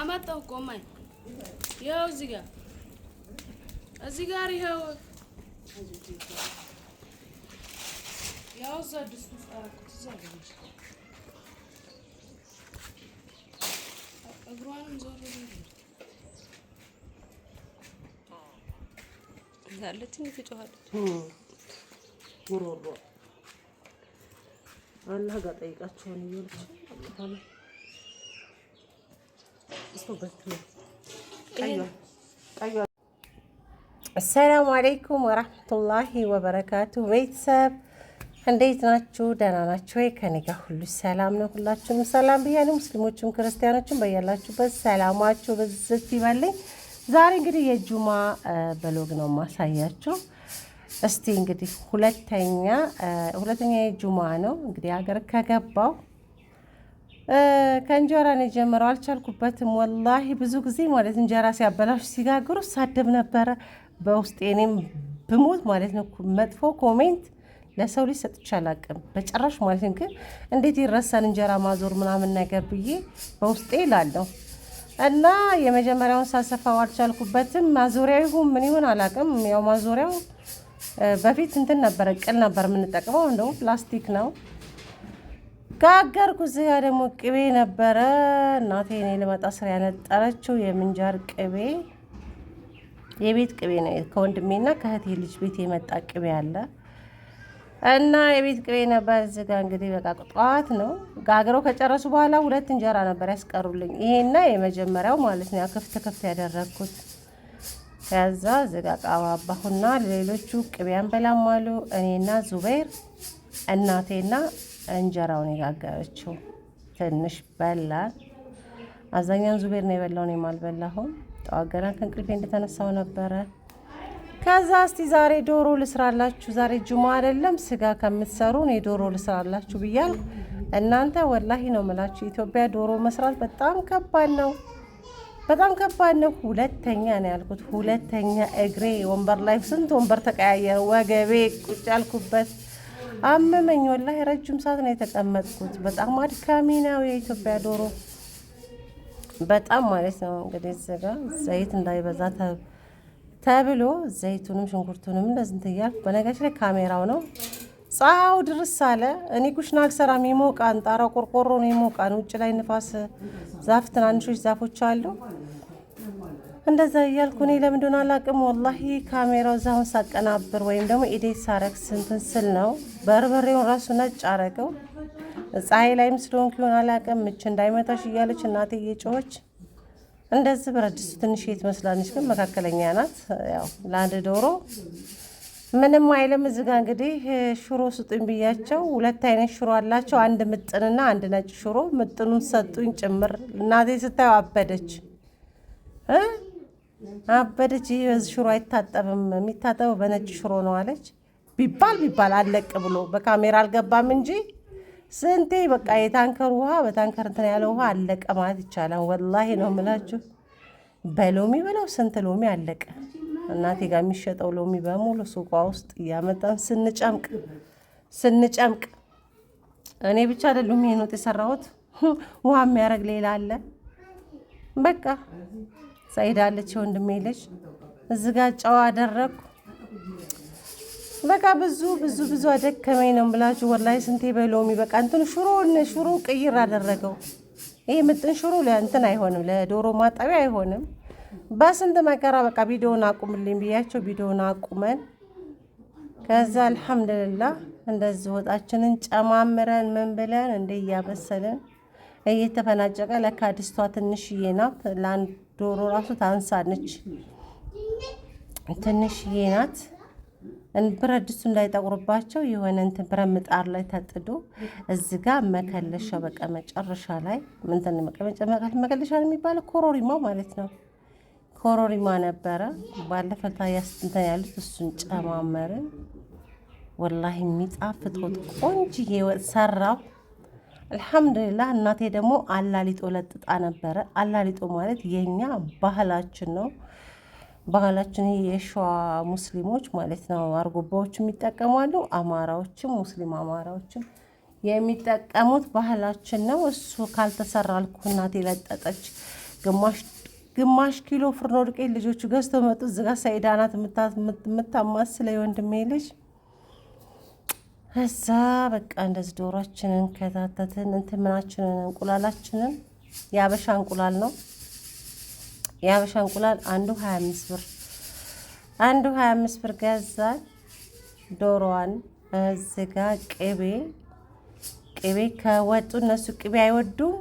አመጣው ቆማኝ ያው እዚህ ጋር ይኸው ያው ዘድስ አራኩት ዘልሽ እግሯን ዞር ያለችን ትጮሃለች ጉሮሮ አላህ ጋር ጠይቃቸውን ይወልች አሰላሙ አለይኩም ወራህመቱላሂ ወበረካቱ። ቤተሰብ እንዴት ናችሁ? ደህና ናችሁ ወይ? ከኔ ጋር ሁሉ ሰላም ነው። ሁላችሁም ሰላም ብያለሁ። ሙስሊሞችም ክርስቲያኖችም በያላችሁበት ሰላማችሁ በዝት ይበልኝ። ዛሬ እንግዲህ የጁማ ብሎግ ነው ማሳያችሁ። እስቲ እንግዲህ ሁለተኛ የጁማ ነው እንግዲህ ሀገር ከገባው ከእንጀራ ነው የጀመረው። አልቻልኩበትም ወላሂ። ብዙ ጊዜ ማለት እንጀራ ሲያበላሹ ሲጋግሩ ሳደብ ነበረ በውስጤ። እኔም ብሞት ማለት ነው መጥፎ ኮሜንት ለሰው ልጅ ሰጥቼ አላውቅም በጭራሽ ማለት ነው። ግን እንዴት ይረሳል እንጀራ ማዞር ምናምን ነገር ብዬ በውስጤ እላለሁ። እና የመጀመሪያውን ሳሰፋው አልቻልኩበትም። ማዞሪያው ይሁን ምን ይሁን አላውቅም። ያው ማዞሪያው በፊት እንትን ነበረ ቅል ነበር የምንጠቅመው፣ እንደው ፕላስቲክ ነው። ጋገርኩ። እዚህ ጋር ደግሞ ቅቤ ነበረ። እናቴ እኔ ልመጣ ስር ያነጠረችው የምንጃር ቅቤ፣ የቤት ቅቤ ነው። ከወንድሜና ከእህቴ ልጅ ቤት የመጣ ቅቤ አለ እና የቤት ቅቤ ነበር። እዚህ ጋር እንግዲህ በቃ ጠዋት ነው ጋግረው ከጨረሱ በኋላ 2 እንጀራ ነበር ያስቀሩልኝ። ይሄና የመጀመሪያው ማለት ነው ክፍት ያደረኩት። ከዛ እዚህ ጋር ቃባባሁና ሌሎቹ ቅቤ አንበላም አሉ። እኔና ዙበይር እናቴና እንጀራውን የጋገረችው ትንሽ በላን። አብዛኛውን ዙቤር ነው የበላው፣ እኔም አልበላሁም። ጠዋት ገና ከእንቅልፌ እንደተነሳው ነበረ። ከዛ እስቲ ዛሬ ዶሮ ልስራላችሁ፣ ዛሬ ጁማ አይደለም ስጋ ከምትሰሩ እኔ ዶሮ ልስራላችሁ ብያለሁ። እናንተ ወላሂ ነው የምላችሁ ኢትዮጵያ ዶሮ መስራት በጣም ከባድ ነው፣ በጣም ከባድ ነው። ሁለተኛ ነው ያልኩት፣ ሁለተኛ እግሬ ወንበር ላይ ስንት ወንበር ተቀያየረ፣ ወገቤ ቁጭ ያልኩበት አመመኝ ወላሂ። ረጅም ሰዓት ነው የተቀመጥኩት። በጣም አድካሚ ነው የኢትዮጵያ ዶሮ በጣም ማለት ነው። እንግዲህ እዚህ ጋር ዘይት እንዳይበዛ ተብሎ ዘይቱንም ሽንኩርቱንም እንደዚህ እንትን እያልኩ፣ በነገራችን ላይ ካሜራው ነው ፀሐዩ ድርስ አለ። እኔ ኩሽና አልሰራም፣ ይሞቃን፣ ጣራው ቆርቆሮ ነው ይሞቃን። ውጭ ላይ ንፋስ፣ ዛፍ፣ ትናንሾች ዛፎች አሉ። እንደዛ እያልኩ እኔ ለምን እንደሆነ አላውቅም ወላሂ። ካሜራው ዛውን ሳቀናብር ወይም ደግሞ ኢዴት ሳረግ ስንትን ስል ነው በርበሬውን ራሱ ነጭ አረገው። ፀሐይ ላይም ስለሆንኩ ይሆን አላውቅም። ምች እንዳይመታሽ እያለች እናቴ እየጮኸች እንደዚህ። ብረት ድስቱ ትንሽ ትመስላለች ግን መካከለኛ ናት። ያው ለአንድ ዶሮ ምንም አይልም። እዚህ ጋር እንግዲህ ሽሮ ስጡኝ ብያቸው 2 አይነት ሽሮ አላቸው። አንድ ምጥንና አንድ ነጭ ሽሮ። ምጥኑን ሰጡኝ ጭምር። እናቴ ስታየው አበደች አበደች። ይሄ ሽሮ አይታጠብም፣ የሚታጠበው በነጭ ሽሮ ነው አለች። ቢባል አለቅ ብሎ በካሜራ አልገባም እንጂ ስንቴ በቃ የታንከር ውሃ በታንከር እንትን ያለ ውሃ አለቀ ማለት ይቻላል። ወላሂ ነው የምላችሁ። በሎሚ ብለው ስንት ሎሚ አለቀ። እናቴ ጋር የሚሸጠው ሎሚ በሙሉ ሱቋ ውስጥ እያመጣን ስንጨምቅ እኔ ብቻ አይደለም ይሄን ወጥ የሰራሁት፣ ውሃ የሚያደርግ ሌላ አለ። በቃ ሳይዳለች ወንድሜ ልጅ እዚህ ጋር ጨው አደረኩ። በቃ ብዙ አደከመኝ ነው ብላችሁ ወላሂ። ስንቴ በሎሚ በቃ እንትን ሽሮ ቅይር አደረገው። ይሄ ምጥን ሽሮ ለእንትን አይሆንም፣ ለዶሮ ማጠቢያ አይሆንም። በስንት መከራ በቃ ቪዲዮውን አቁምልኝ ብያቸው ቪዲዮውን አቁመን ከዛ አልሐምዱሊላህ እንደዚህ ወጣችንን ጨማምረን ምን ብለን እንደ እያበሰለን እየተፈናጨቀ። ለካ ድስቷ ትንሽዬ ናት፣ ለአንድ ዶሮ ራሱ ታንሳለች፣ ትንሽዬ ናት። ብረት ድስቱ እንዳይጠቁርባቸው የሆነ እንትን ብረት ምጣድ ላይ ተጥዶ እዚህ ጋር መከለሻ በቃ መጨረሻ ላይ ምንትን መከለሻ ነው የሚባለው፣ ኮሮሪማ ማለት ነው። ኮሮሪማ ነበረ ባለፈው ታያስተን ያሉት፣ እሱን ጨማመርን። ወላሂ የሚጣፍጥ ወጥ ቆንጆዬ ወጥ ሰራው። አልሐምዱሊላህ። እናቴ ደግሞ አላሊጦ ለጥጣ ነበረ። አላሊጦ ማለት የኛ ባህላችን ነው። ባህላችን የሸዋ ሙስሊሞች ማለት ነው። አርጎባዎችም ይጠቀማሉ፣ አማራዎችም ሙስሊም አማራዎችም የሚጠቀሙት ባህላችን ነው። እሱ ካልተሰራ አልኩ እናቴ ለጠጠች። ግማሽ ኪሎ ፍርኖ ዱቄት ልጆቹ ገዝተው መጡ። እዚጋ ሰኢዳ ናት የምታማስለው የወንድሜ ልጅ። እዛ በቃ እንደዚህ ዶሯችንን ከታተትን እንትን ምናችንን እንቁላላችንን የአበሻ እንቁላል ነው። የአበሻ እንቁላል አንዱ 25 ብር ገዛል። ዶሮዋን እዚጋ ቅቤ ከወጡ እነሱ ቅቤ አይወዱም።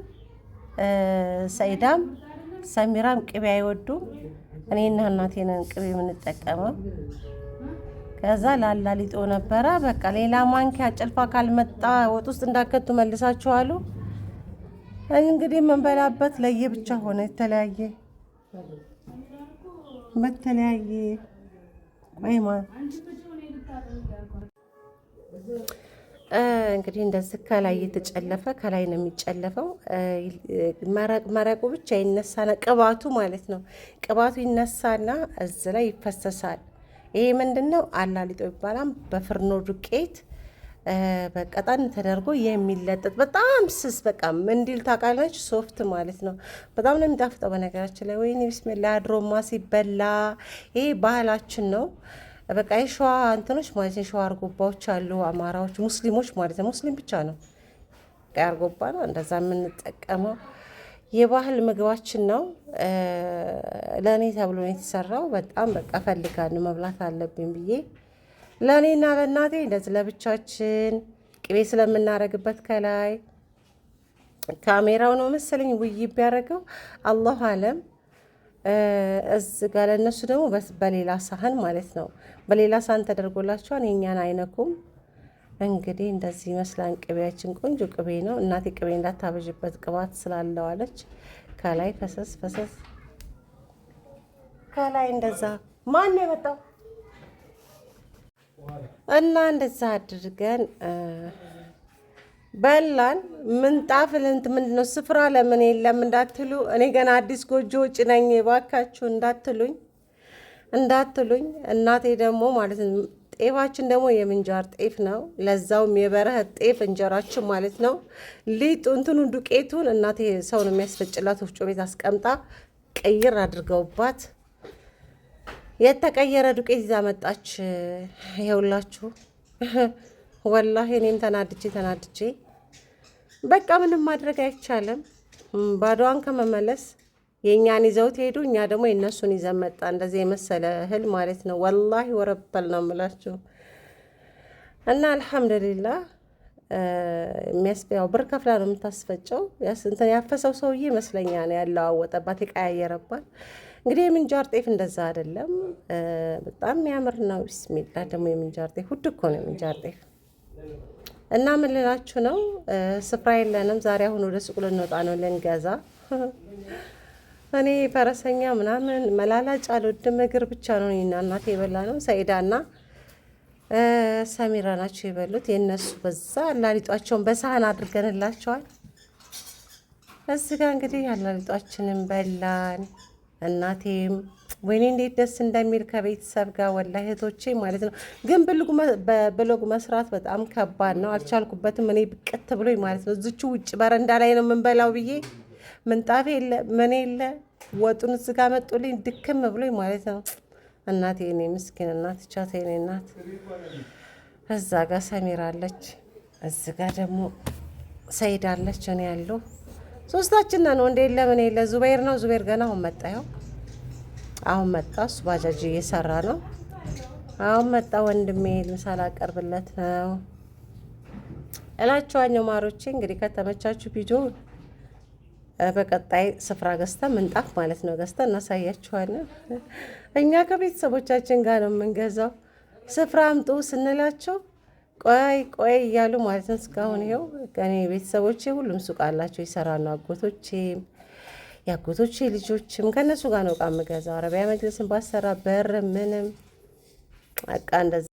ሰኢዳም ሰሚራም ቅቤ አይወዱም። እኔና እናቴ ነን ቅቤ የምንጠቀመው። ከዛ ላላ ሊጦ ነበረ። በቃ ሌላ ማንኪያ ጭልፋ ካልመጣ ወጥ ውስጥ እንዳከቱ መልሳችኋሉ። እንግዲህ የምንበላበት ለየብቻ ሆነ። በተለያየ ወይማ እንግዲህ እንደዚህ ከላይ እየተጨለፈ ከላይ ነው የሚጨለፈው። መረቁ ብቻ ይነሳና ቅባቱ ማለት ነው። ቅባቱ ይነሳና እዚህ ላይ ይፈሰሳል። ይሄ ምንድነው? አላሊጦ ይባላል። በፍርኖ ዱቄት በቀጠን ተደርጎ የሚለጠጥ በጣም ስስ በቃ ምንዲል ታውቃላችሁ፣ ሶፍት ማለት ነው። በጣም ነው የሚጣፍጠው በነገራችን ላይ። ወይኔ ቢስሚላ አድሮማ ሲበላ። ይሄ ባህላችን ነው። በቃ የሸዋ እንትኖች ማለት የሸዋ አርጎባዎች አሉ፣ አማራዎች፣ ሙስሊሞች ማለት ነው። ሙስሊም ብቻ ነው አርጎባ ነው እንደዛ የምንጠቀመው። የባህል ምግባችን ነው። ለእኔ ተብሎ ነው የተሰራው። በጣም በቃ ፈልጋለሁ መብላት አለብኝ ብዬ ለእኔና ለእናቴ እንደዚህ ለብቻችን ቅቤ ስለምናረግበት ከላይ ካሜራው ነው መሰለኝ ውይይት ቢያደርገው አላሁ አለም። እዚህ ጋር ለእነሱ ደግሞ በሌላ ሳህን ማለት ነው። በሌላ ሳህን ተደርጎላቸዋል። የእኛን አይነኩም። እንግዲህ እንደዚህ ይመስላል ቅቤያችን። ቆንጆ ቅቤ ነው። እናቴ ቅቤ እንዳታበዥበት ቅባት ስላለው አለች። ከላይ ፈሰስ ከላይ እንደዛ ማን ነው የመጣው? እና እንደዛ አድርገን በላን። ምንጣፍ ልንት ምንድነው ስፍራ ለምን የለም እንዳትሉ፣ እኔ ገና አዲስ ጎጆ ውጭ ነኝ ባካችሁ እንዳትሉኝ። እናቴ ደግሞ ማለት ነው ጤፋችን ደግሞ የምንጃር ጤፍ ነው። ለዛውም የበረሀ ጤፍ እንጀራችን ማለት ነው። ሊጡ እንትኑን ዱቄቱን እናቴ ሰው ነው የሚያስፈጭላት። ወፍጮ ቤት አስቀምጣ ቀይር አድርገውባት የተቀየረ ዱቄት ይዛ መጣች። ይኸውላችሁ ወላሂ እኔም ተናድጄ በቃ ምንም ማድረግ አይቻልም። ባዶዋን ከመመለስ የእኛን ይዘውት ሄዱ፣ እኛ ደግሞ የእነሱን ይዘን መጣ። እንደዚህ የመሰለ እህል ማለት ነው። ወላሂ ወረበል ነው የምላችሁ። እና አልሐምዱሊላህ የሚያስፈያው ብር ከፍላ ነው የምታስፈጨው። እንትን ያፈሰው ሰውዬ ይመስለኛል ያለዋወጠባት የቀያየረባት። እንግዲህ የምንጃር ጤፍ እንደዛ አይደለም፣ በጣም የሚያምር ነው። ቢስሚላ ደግሞ የምንጃር ጤፍ ውድ እኮ ነው የምንጃር ጤፍ። እና ምን ልላችሁ ነው፣ ስፍራ የለንም ዛሬ። አሁን ወደ ሱቅ ልንወጣ ነው ልንገዛ። እኔ ፈረሰኛ ምናምን መላላጭ አልወድም። እግር ብቻ ነው እኔና እናቴ የበላ ነው። ሰኢዳና ሰሚራ ናቸው የበሉት። የእነሱ በዛ አላሊጧቸውን በሳህን አድርገንላቸዋል። እዚህ ጋር እንግዲህ አላሊጧችንን በላን። እናቴም ወይኔ እንዴት ደስ እንደሚል ከቤተሰብ ጋር ወላሂ እህቶቼ ማለት ነው። ግን በብሎግ መስራት በጣም ከባድ ነው። አልቻልኩበትም። እኔ ብቅት ብሎኝ ማለት ነው። እዚቹ ውጭ በረንዳ ላይ ነው የምንበላው ብዬ ምንጣፍ የለ ምን የለ ወጡን እዚህ ጋር መጡልኝ። ድክም ብሎኝ ማለት ነው። እናቴ እኔ ምስኪን እናት ቻቴ እኔ እናት። እዛ ጋር ሰሚራ አለች፣ እዚህ ጋር ደግሞ ሰኢድ አለች፣ እኔ ያለው ሶስታችን ነው። እንደ የለ ምን የለ ዙበይር ነው። ዙበይር ገና አሁን መጣ። እሱ ባጃጅ እየሰራ ነው። አሁን መጣ ወንድሜ። ምሳ ላቀርብለት ነው እላችኋለሁ ማሮቼ። እንግዲህ ከተመቻችሁ ቪዲዮ በቀጣይ ስፍራ ገዝተን ምንጣፍ ማለት ነው ገዝተን እናሳያችኋለን። እኛ ከቤተሰቦቻችን ጋር ነው የምንገዛው። ስፍራ አምጡ ስንላቸው ቆይ እያሉ ማለት ነው። እስካሁን ይኸው ከኔ ቤተሰቦቼ ሁሉም ሱቅ አላቸው ይሰራሉ። የአጎቶቼ ልጆችም ከእነሱ ጋር ነው እቃ የምገዛው። አረቢያ መጅልስን ባሰራ በር ምንም በቃ እንደዛ